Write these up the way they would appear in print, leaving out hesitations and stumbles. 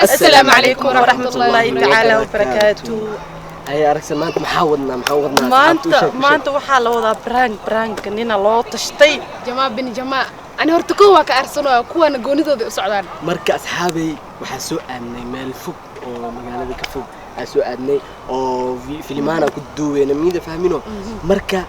السلام عليكم ورحمة الله تعالى وبركاته. أي أركز ما أنت محاولنا ما أنت وحالة وضع برانك إننا لو تشتي جماعة بني جماعة أنا هرتكوا كأرسنال كوا نجوني ذا سعدان مركز أصحابي وحسوا أني مال فوق ومجال ذيك فوق حسوا أني أو في لمانا كدوه أنا مين فاهمينه مركز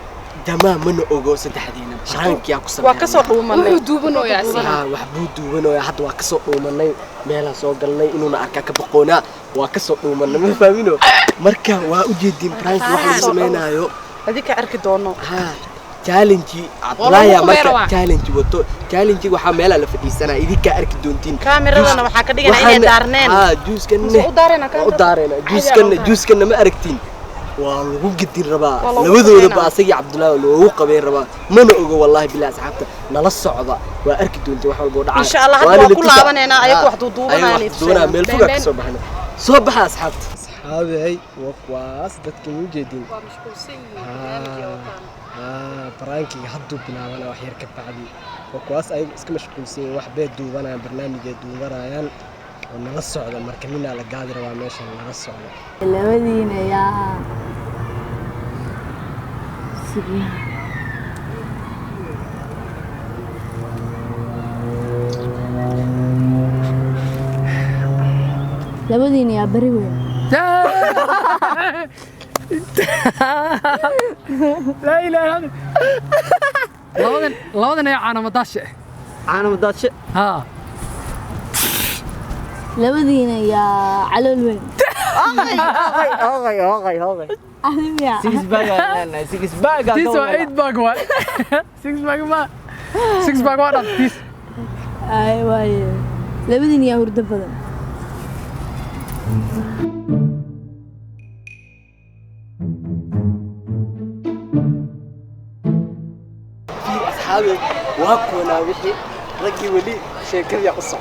جماعة من أوجوس تحدينا برانك يا كسر وكسر ومن دوبنو يا سيدي وحبود دوبنو يا حد وكسر ومن ميلا سوقلنا إنه نأكل بقونا وكسر ومن ما فاهمينه مركز وأجدين برانك واحد سمينا يو هذيك عرك دونو challenge Abdullah ya marka challenge wato challenge waxa meel la fadhiisana idinka arki doontiin kaameradana waxa ka dhiganaa inay daarneen juuskan ma aragtiin waa lagu gidin rabaa labadooda ba asagi Abdullah loo qabeen rabaa mana ogo wallahi billaah asxaabta nala socda waa arki doontiin wax walba dhacay insha Allah hadda ku laabaneena ayagu wax duubanayaan meel fog ka soo baxna soo baxa asxaabta asxaabay waqwaas dadka u jeedin waa mashquulsan برانكي هدو بناوانا وحير كبعدي وكواس أي اسك مشغولين واحد بيت دوبانا برنامج دوبارايان ونلصق على مركمين على قادر وامشي نلصق على لودينا يا سيدي لودينا يا بريوي لا إله إلا الله لودن يا عانا مداش ها لودينا يا على الوين أغي أهلا يا سيكس باغ تيس وايد باغ سيكس باغ واحد تيس أيوة لودينا يا ورد بدن أصحابي وهكونا وحي رجي ولي شيكذي أصعد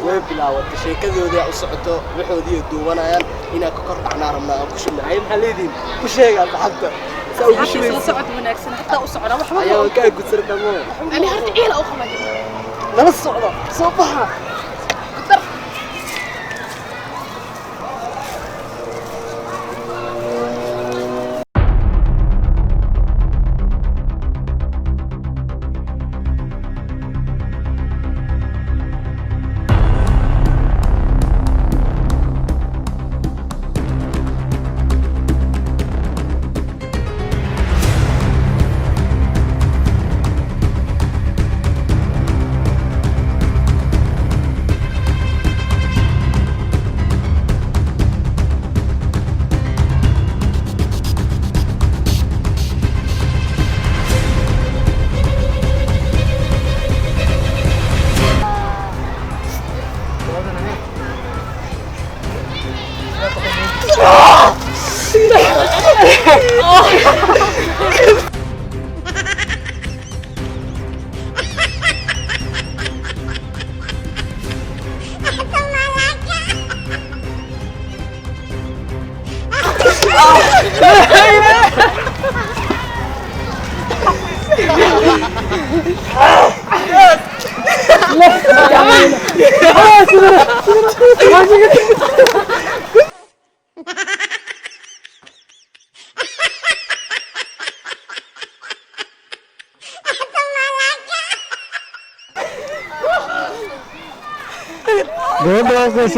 وبلاوة شيكذي ودي أصعده وحودي الدوانا يان هنا كقرط عنا رمنا كشنا عين حليدين كشيء قال حتى سوي كشيء صعد منك حتى أصعد وحنا أيوة كأي قلت سرنا مو أنا هرت إيه لا أخمد لا الصعدة صباحا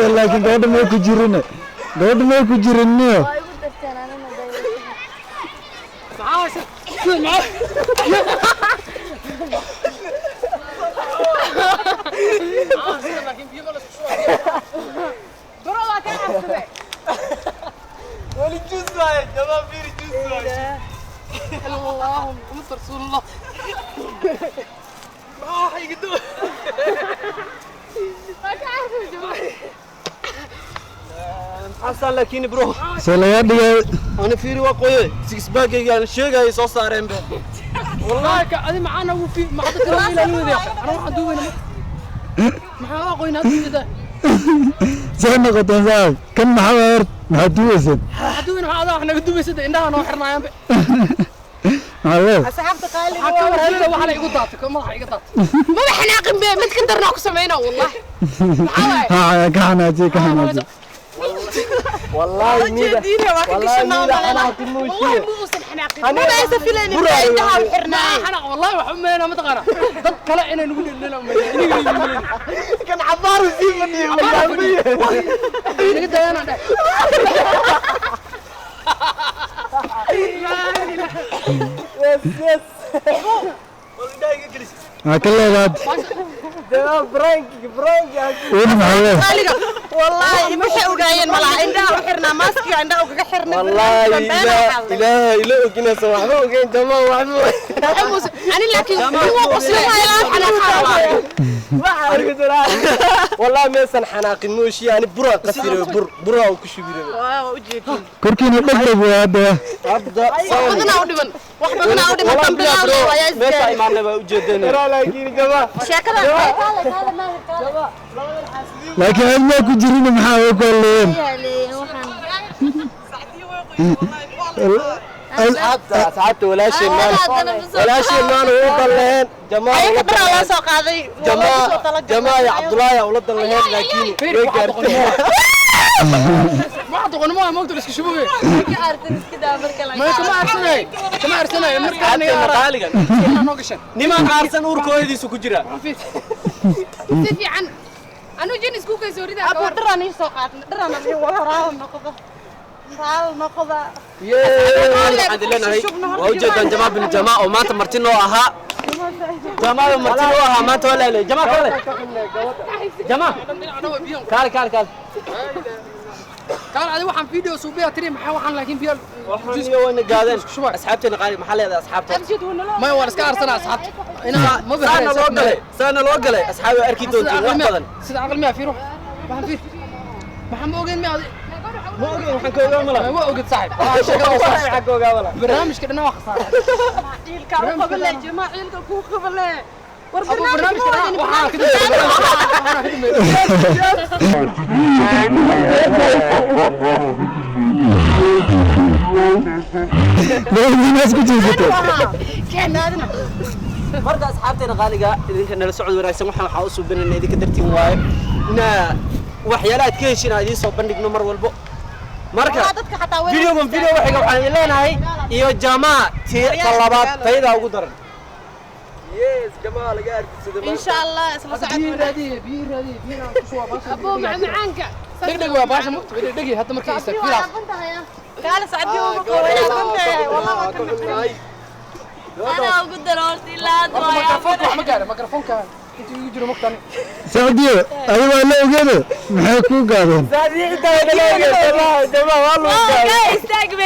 لكن قاعد ما يكجرنا اللهم رسول الله حصل لكن برو سلام أنا فيري وقوي سكس باك يعني شيء جاي صار به والله كأذي معانا وفي ما حد كلام إلى الوذي أنا راح أدوي معاه قوي ناس كذا زين قطن زاي كم محاور محدوسن أدوي هذا إحنا قدوي سد إنها نوحرنا يا هلا asxaabta qaaliga حكم هلا وحلا يقول ضاطك ما راح يقطع ما بحناقن بيه ما تقدرنا كسمينا والله ها كحناجي كحناجي والله ميدا والله ميدا أنا كموشية مو وصل حناقن أنا ليس فيلاني بعيدها وحرناي حنا والله وحمينا ما تقرا كلا انا نقول لنا كان عبار وزيفني والله نقدر انا يس كله بعد ده برانك وين محله والله ما اوغاين ملا عندها وحرنا ماسكي عندها اوغا حرنا والله لا وكنا سواحنا وكان تمام وحنا انا لكن هو قصير ما عارف والله ما سن حناقي موشي يعني برا قصير برا وكشبيره واو وجهك كركيني دغدغ هذا ابدا بدنا ودبن waxbadna u dhiman bilaa waa ما ساي ما نبا وجدنا ترى لكن جماعه sheekada لكن ما كجرين maxaa ugu leeyin ساعات ولا شيء ما وضلين جماعه la soo qaaday جماعه عبد الله يا ولد الله لكن ما تقول ما مقدر اسكشبوه ما كما ارسناي مركاني قالقا نوقشن نما قارسن urkoodiisu ku jira si fiican anu jenis ku kay soorida abu dharani soo qaadna dharana iyo wala raaw noqdo raal noqdo waxaan dilanahay waa ujeedaan jamaa bin jamaa oo maanta marti noo ahaa jamaa marti noo ahaa maanta wala ilaa jamaa kale jamaa kaal قال هذا واحد فيديو سوبيا تري محا واحد لكن فيها وحنا وين قاعدين اصحابتنا قال محل هذا اصحابتنا ما هو اسكار سنه اصحابتي انا ما بحري سنه لو قلي اصحابي اركي دونتي wax badan sida aqal ma fiiro waxaan fiir maxaan ogeyn ma waxaan ka ogaa mala ma ogid saaxib waxaan ka ogaa mala barnaamijka dhana waa khasaar ciilka u qabalay jamaa ciilka ku qabalay war barnaamijka waxaan الناس كجيسته marka asxaabteena qaaliga idinka nala socod wanaagsan waxa u suubinayna idinka dartiin waaye ina waxyaalaha ka heshin idin soo bandhigno mar walbo marka video waxaan ilaahay iyo jamaa talabaad tayada ugu daran yes jamaa laga arkiisada in sha Allah isla socod بيرادي كشوا باشا ابو معانك دغدغ waa baasha maqto degdegi hadda markii isa filaas قال سعدي وقوي والله أنا أقدر أرسل لا ميكروفونك انت يجري مقتني سعودية أيوة لا كده محكو قاعدين سعودية انت جماعة والله استقبل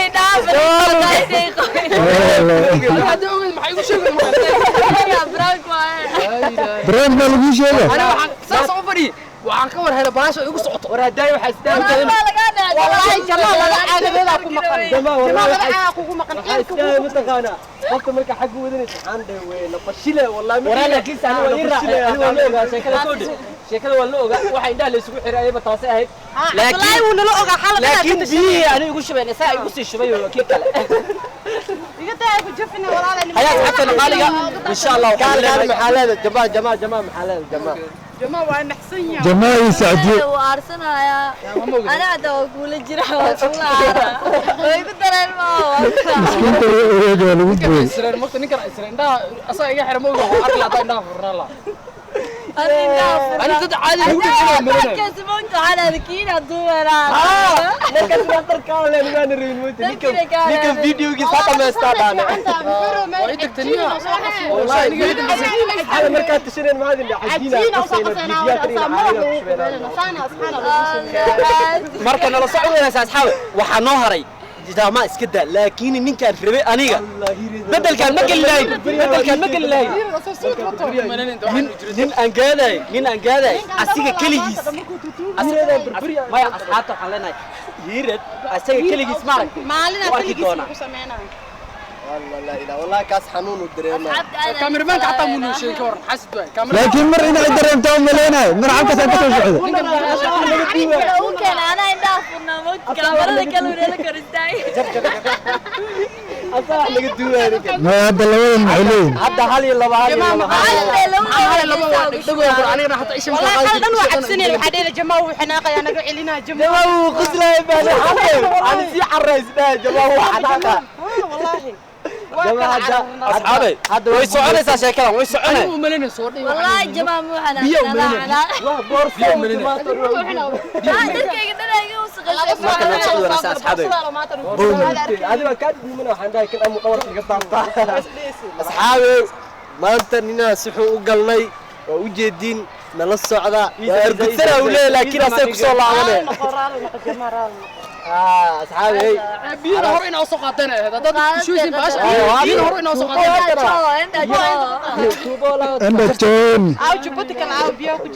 هذا هو ما حيقول شيء برانك ما لقي شيء انا ساس عمري waxaan ka war helay baasha igu socoto war haday waxa istaan والله جماعة لا عاقبة ku maqan جماعة لا ku maqan حاسة متقانا قلت مركا حق ودني عنده وين فشله والله ولا لكن انا وين راح شكله ولا اوغا waxa indhaha la isugu xiray ayba taasay ahayd laakiin uu nala oga xalad laakiin bi ani igu shabeenay saa igu sii shabay oo kii kale iga taa ku jafina walaalay hayaa asxaabtana qaaliga insha Allah qaal maxalada jamaa maxalada jamaa waa naxsan yahay جماعة سعودية وأرسلنا يا أنا أقول الجرح والله ويقدر كنت أقول isreen marka ninka isreen da asaga iga xiran mooga oo arki lahayd indhaha furnaa la أنا dad caadi ugu dhigay marina كسبونك على ذكينا دوما ninka saatar kaale laga nariin mooti ninka videogi saata ma istaadana way degtaniya wallahi hada marka tashireen ma hadin marka nala socodaysa asxaab waxa noo haray jamaa iska daa laakiin ninkaan rabay aniga bedelkan ma gelilayn nin aan gaaday asiga kaligiis ma asxaabta waxaan leenahay hiirad asaga kaligiis ma arag maalina kaligiis ku sameeyay والله كاس حنون ودرينا كاميرمان حتى مو شيء كور حسد كاميرا لكن مر إن عدرين توم ملينا مر عم كسر كسر شعده ممكن أنا عندي أفضل موت كاميرا كانوا ولا كرستاي asaa laga duubayo ما هذا لون محلين hadda hal iyo laba anigana hataa isha والله هل دن واحد سنين وحدينا جماعة وحناقة يا نقول علينا جماعة jamaa qisla baan xaqeen aan si xaraysnaa jamaa xanaqa والله asxaabe hadda way soconaysaa sheekadan way soconay anigu malina soo dhig والله جماعة مو حنا biyo لا malina لا waa boor fiyo malina dadkayga dhanayga wasaqaysan marka la soo waraysa asxaabe adiga ka dhimana waxaan dhahay kan amu dhawr iga taabtaa asxaabe maanta nina sixu u galnay oo u jeedin nala socda ergutana uu leeyahay laakiin asay ku soo laabanay asxaabe biyana hore inaa soo qaateen dad shuusin baasha biyana hore inaa soo qaateen انت جو عند التون عاو جبتك العاو بياكو